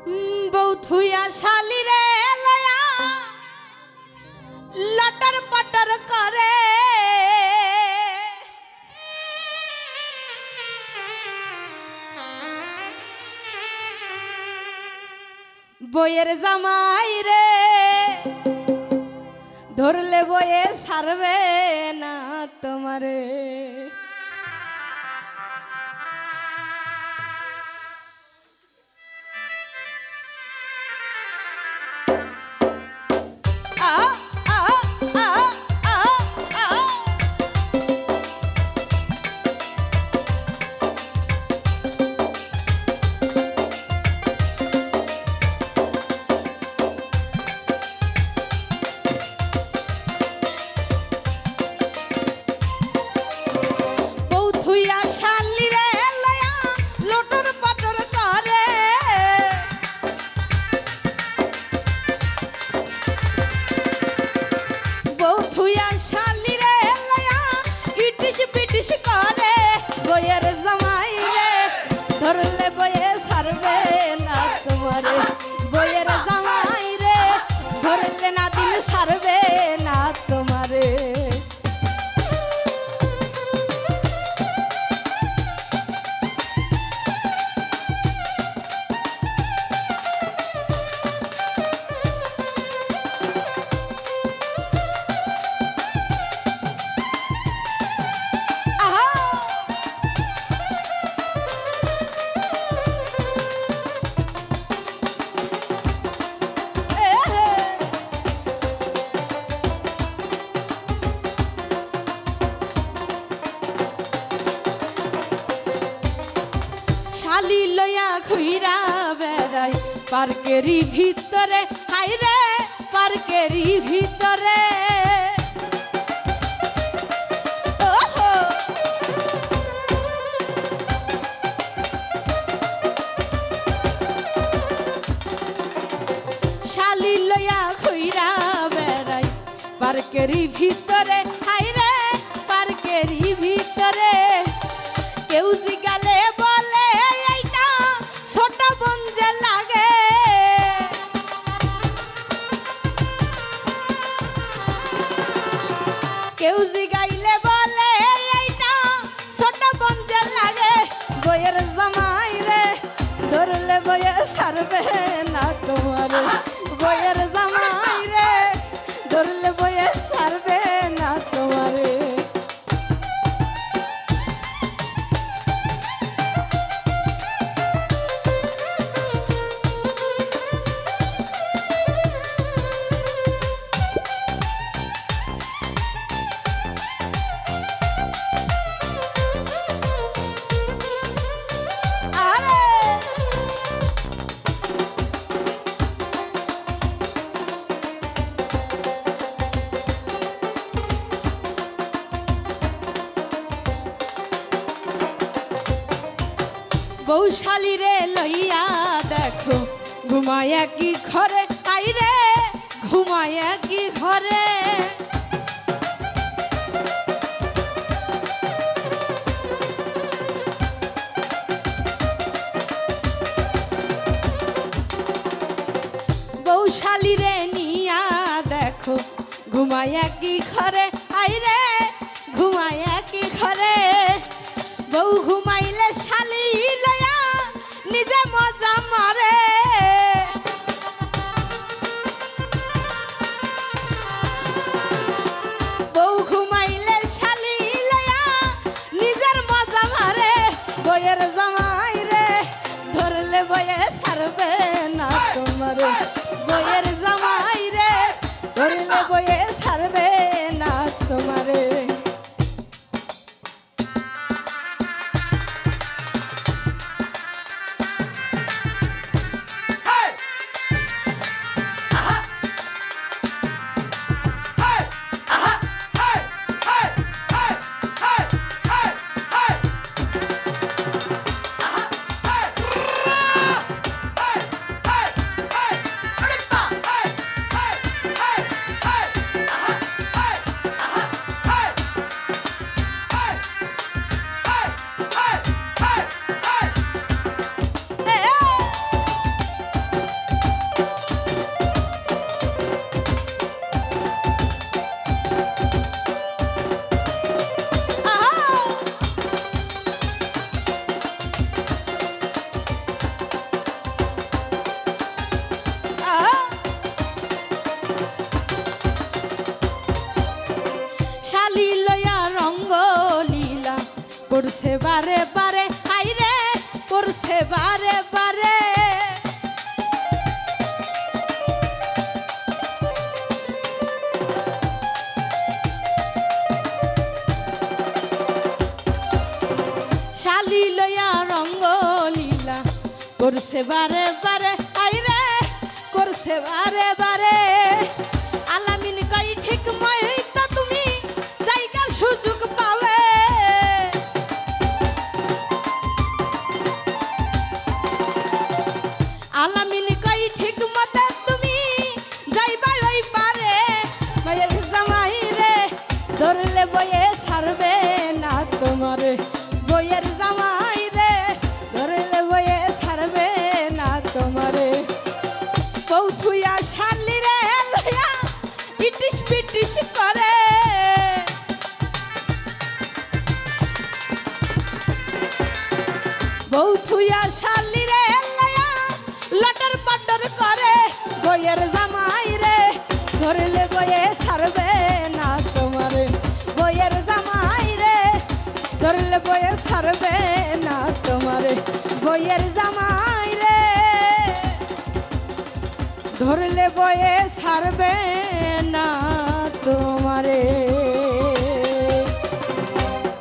বৌথুয়া শালি রে লয়া লটর পটর করে বইয়ের জামাই রে ধরলে বইয়ে ছাড়বে না তোমারে। ধরলে বয়ে ছাড়বে না তোমারে বইয়ের জামাই রে ধরলে না দিন ছাড়বে না তোমারে। শালি লয়া ঘুইরা বেড়াই পার্কেরই ভিতরে হাইরে পার্কেরই ভিতরে শালি লয়া ঘুইরা বেড়াই পার্কেরই ভিতরে হাইরে পার্কেরই ভিতরে কেউ জিগালে বলে এইটা ছোট বোন যে লাগে কেউ জিগাইলে বলে এইটা ছোট বোন যে লাগে বইয়ের জামাই রে ধরলে বইয়ে ছাড়বে না তোমারে বইয়ের জামাই রে ধরলে বইয়ে ছাড়বে না তোমারে। বৌশালী রে লইয়া দেখো ঘুমায় কি ঘরে আইরে ঘুমায় কি ঘরে বৌশালী রে নিয়া দেখো ঘুমায় কি ঘরে আইরে ঘুমায় কি ঘরে বউ ঘুমাইলে শালি লয়া নিজে মজা মারে বউ ঘুমাইলে শালি লয়া নিজের মজা মারে বইয়ের জামাই রে ধরলে বইয়ে ছাড়বে না তোমারে বইয়ের জামাই রে ধরলে বইয়ে ছাড়বে না তোমারে। করছে বারে বারে আইরে করছে বারে বারে আলামিন কই ঠিক মই তো তুমি জায়গার সুযোগ পাবে আলামিন কই ঠিক মতে তুমি যাইবা ওই পারে বইয়ের জামাই রে ধরলে বইয়ে ছাড়বে না তোমারে বইয়ের জামাই রে ধরলে বইয়ে ছাড়বে না তোমারে কৌথুয়া শালি রে লয়া ইটিস পিটিস করে বৌথুয়া শালি রে লয়া লটর পটর করে বইয়ের জামাই রে ধরলে বইয়ে ছাড়বে না তোমারে বইয়ের জামাই রে ধরলে বইয়ে ছাড়বে না তোমারে বইয়ের জামাই রে ধরলে বয়ে ছাড়বে না তোমারে।